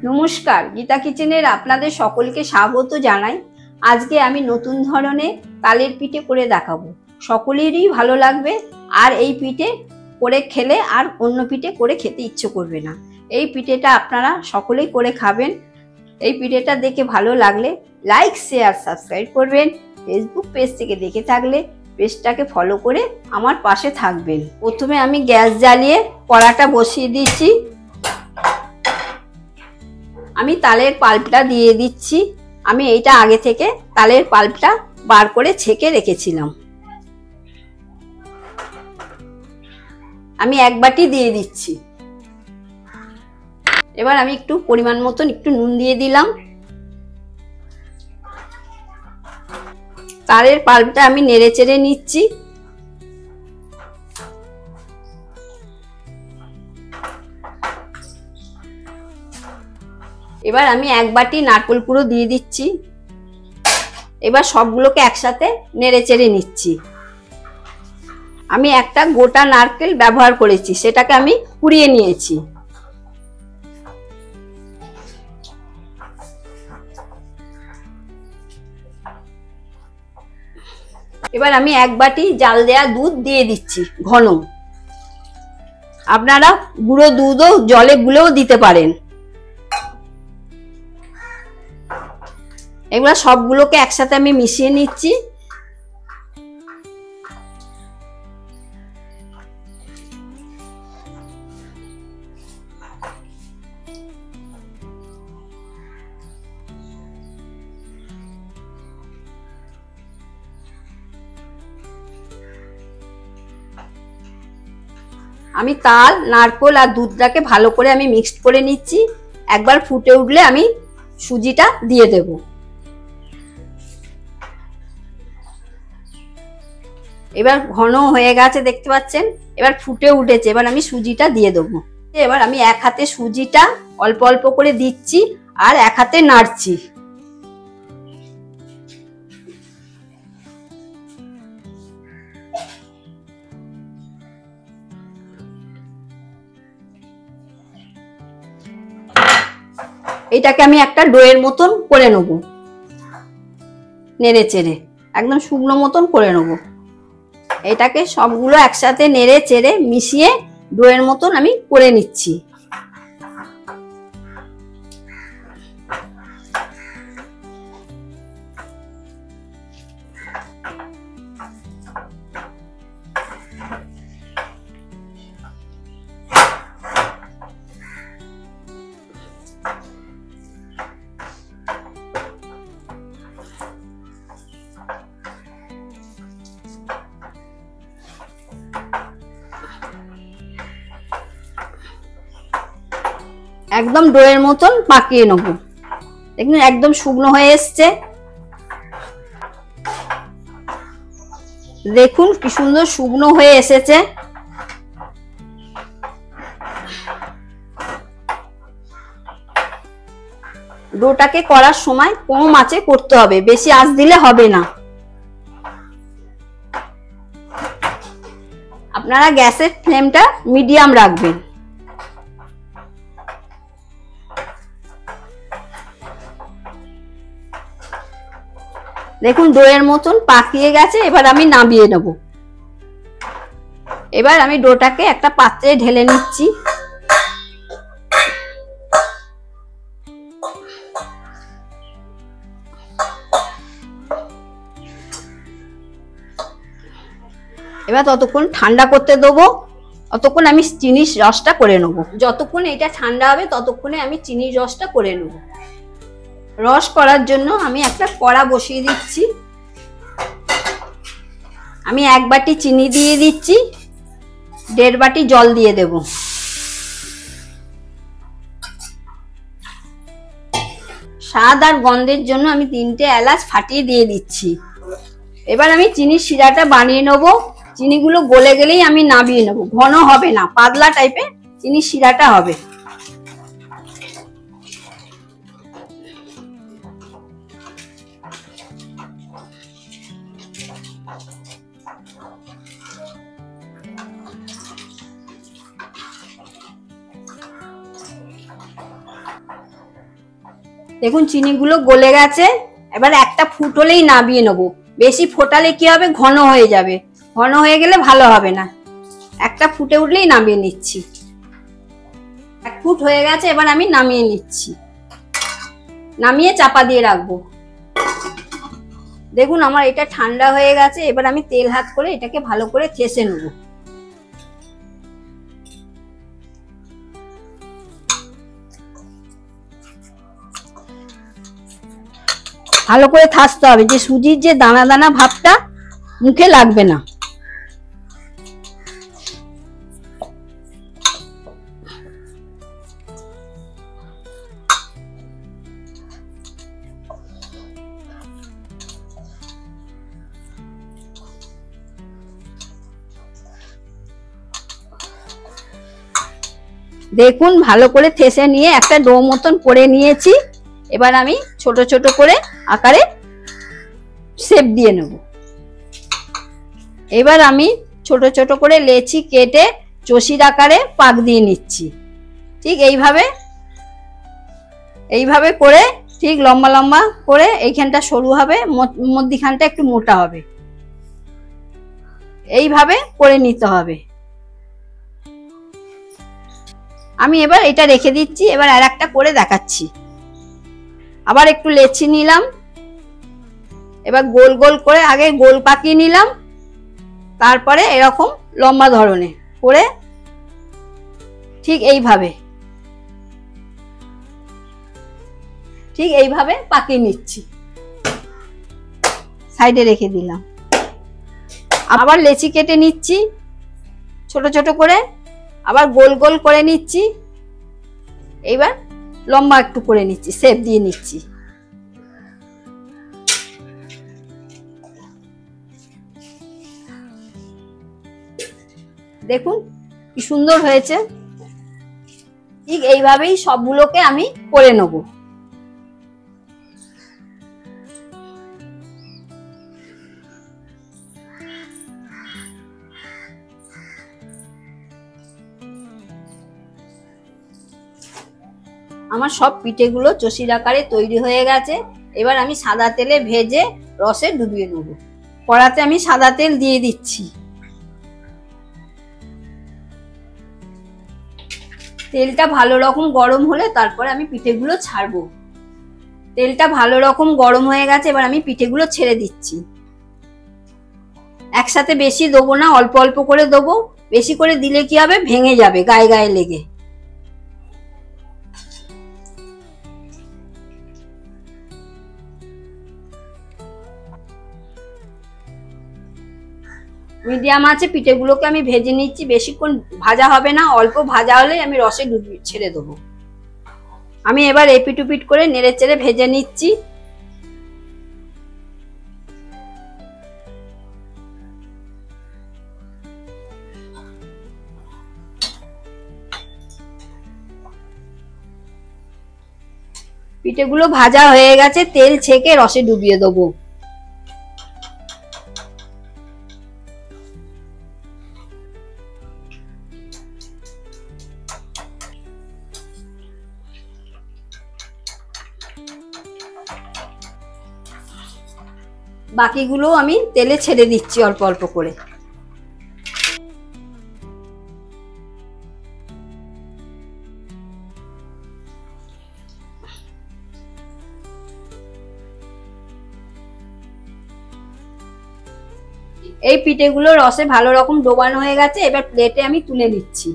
নমস্কার, গীতা কিচেনের আপনাদের সকলকে স্বাগত জানাই। আজকে আমি নতুন ধরনের তালের পিঠে করে দেখাবো। সকলেরই ভালো লাগবে আর এই পিঠে করে খেলে আর অন্য পিঠে করে খেতে ইচ্ছে করবে না। এই পিঠেটা আপনারা সকলেই করে খাবেন। এই পিঠেটা দেখে ভালো লাগলে লাইক, শেয়ার, সাবস্ক্রাইব করবেন। ফেসবুক পেজ থেকে দেখে থাকলে পেজটাকে ফলো করে আমার পাশে থাকবেন। প্রথমে আমি গ্যাস জ্বালিয়ে কড়াটা বসিয়ে দিচ্ছি। আমি তালের পাল্পটা দিয়ে দিচ্ছি। আমি এইটা আগে থেকে তালের পাল্পটা বার করে ছেঁকে রেখেছিলাম। আমি এক বাটি দিয়ে দিচ্ছি। এবার আমি একটু পরিমাণ মতন একটু নুন দিয়ে দিলাম। তালের পাল্পটা আমি নেড়ে চেড়ে নিচ্ছি। এবার আমি এক বাটি নারকেল কুড়ো দিয়ে দিচ্ছি। এবার সবগুলোকে একসাথে নেড়ে চেড়ে নিচ্ছি। আমি একটা গোটা নারকেল ব্যবহার করেছি, সেটাকে আমি কুড়িয়ে নিয়েছি। এবার আমি এক বাটি জাল দেয়া দুধ দিয়ে দিচ্ছি ঘন। আপনারা গুঁড়ো দুধও জলে গুলেও দিতে পারেন। এগুলো সবগুলোকে একসাথে আমি মিশিয়ে নিচ্ছি। আমি তাল, নারকেল আর দুধটাকে ভালো করে আমি মিক্সড করে নিচ্ছি। একবার ফুটে উঠলে আমি সুজিটা দিয়ে দেব। এবার ঘন হয়ে গেছে দেখতে পাচ্ছেন। এবার ফুটে উঠেছে। এবার আমি সুজিটা দিয়ে দেবো। এবার আমি এক হাতে সুজিটা অল্প অল্প করে দিচ্ছি আর এক হাতে নাড়ছি। এটাকে আমি একটা ডোয়ের মতন করে নেব। নেড়ে চেড়ে একদম শুকনো মতন করে নেব। এটাকে সবগুলো একসাথে নেড়ে চেড়ে মিশিয়ে ডোয়ের মতন আমি করে নিচ্ছি। একদম ডোয়ের মতন পাকিয়ে নেব। দেখুন একদম শুকনো হয়ে এসছে। দেখুন কি সুন্দর শুকনো হয়ে এসেছে। ডোটাকে করার সময় কম আঁচে করতে হবে, বেশি আঁচ দিলে হবে না। আপনারা গ্যাসের ফ্লেমটা মিডিয়াম রাখবেন। দেখুন ডোয়ের মতন পাকিয়ে গেছে। এবার আমি নামিয়ে নেব। এবার আমি ডোটাকে একটা পাত্রে ঢেলে নিচ্ছি। এবার ততক্ষণ ঠান্ডা করতে দেবো। ততক্ষণ আমি চিনির রসটা করে নেব। যতক্ষণ এটা ঠান্ডা হবে ততক্ষণে আমি চিনির রসটা করে নেব। রস করার জন্য আমি একটা কড়া বসিয়ে দিচ্ছি। আমি এক বাটি চিনি দিয়ে দিচ্ছি। 1.5 বাটি জল দিয়ে দেব। স্বাদ আর গন্ধের জন্য আমি 3টে এলাচ ফাটিয়ে দিয়ে দিচ্ছি। এবার আমি চিনির শিরাটা বানিয়ে নেব। চিনিগুলো গলে গেলেই আমি নামিয়ে নেব। ঘন হবে না, পাতলা টাইপের চিনির শিরাটা হবে। দেখুন চিনিগুলো গলে গেছে। এবার একটা ফুট হলেই নামিয়ে নেবো। বেশি ফোটালে কি হবে, ঘন হয়ে যাবে, ঘন হয়ে গেলে ভালো হবে না। একটা ফুটে উঠলেই নামিয়ে নিচ্ছি। 1 ফুট হয়ে গেছে, এবার আমি নামিয়ে নিচ্ছি। নামিয়ে চাপা দিয়ে রাখবো। দেখুন আমার এটা ঠান্ডা হয়ে গেছে। এবার আমি তেল হাত করে এটাকে ভালো করে ঠেসে নেব। ভালো করে ঠাসতে হবে, যে সুজির যে দানা দানা ভাবটা মুখে লাগবে না। দেখুন ভালো করে ঠেসে নিয়ে একটা ডো মতন করে নিয়েছি। এবার আমি ছোট ছোট করে আকারে শেপ দিয়ে নেব। এবার আমি ছোট ছোট করে লেচি কেটে চষির আকারে পাক দিয়ে নিচ্ছি। ঠিক এইভাবে করে ঠিক লম্বা লম্বা করে এইখানটা সরু হবে, মধ্যিখানটা একটু মোটা হবে, এইভাবে করে নিতে হবে। আমি এবার এটা রেখে দিচ্ছি। এবার আর একটা করে দেখাচ্ছি। আবার একটু লেচি নিলাম, এবার গোল গোল করে আগে গোল পাকিয়ে নিলাম, তারপরে এরকম লম্বা ধরনের করে ঠিক এইভাবে পাকিয়ে নিচ্ছি। সাইডে রেখে দিলাম। আবার লেচি কেটে নিচ্ছি ছোট ছোট করে, আবার গোল গোল করে নিচ্ছি। এইবার লম্বা একটু করে নিচ্ছি, শেপ দিয়ে নিচ্ছি। দেখুন কি সুন্দর হয়েছে। ঠিক এইভাবেই সবগুলোকে আমি করে নেব। আমার সব পিঠেগুলো চষির আকারে তৈরি হয়ে গেছে। এবার আমি সাদা তেলে ভেজে রসে ডুবিয়ে নেব। কড়াতে আমি সাদা তেল দিয়ে দিচ্ছি। তেলটা ভালো রকম গরম হলে তারপরে আমি পিঠেগুলো ছাড়বো। তেলটা ভালো রকম গরম হয়ে গেছে, এবার আমি পিঠেগুলো ছেড়ে দিচ্ছি। একসাথে বেশি দেবো না, অল্প অল্প করে দেবো। বেশি করে দিলে কি হবে, ভেঙে যাবে গায়ে গায়ে লেগে। মিডিয়াম আছে পিঠেগুলোকে আমি ভেজে নিচ্ছি। বেশিক্ষণ ভাজা হবে না, অল্প ভাজা হলেই আমি রসে ডুবিয়ে ছেড়ে দেবো। আমি এবার এপিট ওপিট করে নেড়ে চেড়ে ভেজে নিচ্ছি। পিঠেগুলো ভাজা হয়ে গেছে, তেল ছেঁকে রসে ডুবিয়ে দেবো। বাকিগুলো আমি তেলে ছেড়ে দিচ্ছি অল্প অল্প করে। এই পিঠেগুলো রসে ভালো রকম ডোবানো হয়ে গেছে। এবার প্লেটে আমি তুলে নিচ্ছি।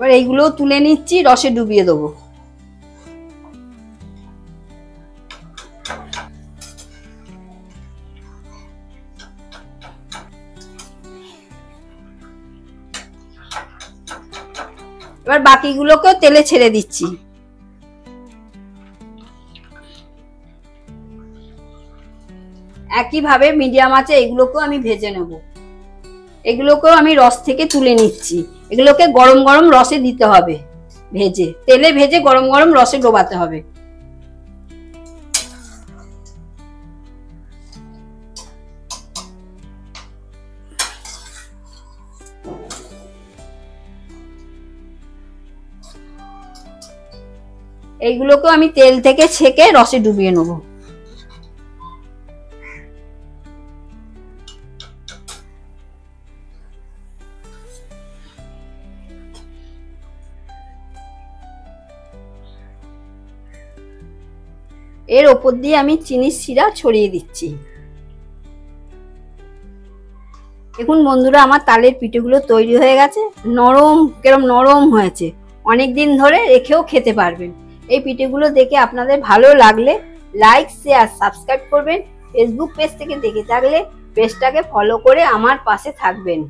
এবার এইগুলো তুলে নিচ্ছি, রসে ডুবিয়ে দেবো। এবার বাকিগুলোকেও তেলে ছেড়ে দিচ্ছি। একইভাবে মিডিয়াম আছে এগুলোকেও আমি ভেজে নেব। এগুলোকেও আমি রস থেকে তুলে নিচ্ছি। এগুলোকে গরম গরম রসে দিতে হবে, ভেজে তেলে ভেজে গরম গরম রসে ডোবাতে হবে। এইগুলোকেও আমি তেল থেকে ছেঁকে রসে ডুবিয়ে নেবো। এর ওপর দিয়ে আমি চিনির শিরা ছড়িয়ে দিচ্ছি। দেখুন বন্ধুরা, আমার তালের পিঠেগুলো তৈরি হয়ে গেছে। নরম, কেরম নরম হয়েছে। অনেক দিন ধরে রেখেও খেতে পারবেন। এই পিঠেগুলো দেখে আপনাদের ভালো লাগলে লাইক, শেয়ার, সাবস্ক্রাইব করবেন। ফেসবুক পেজ থেকে দেখে থাকলে পেজটাকে ফলো করে আমার পাশে থাকবেন।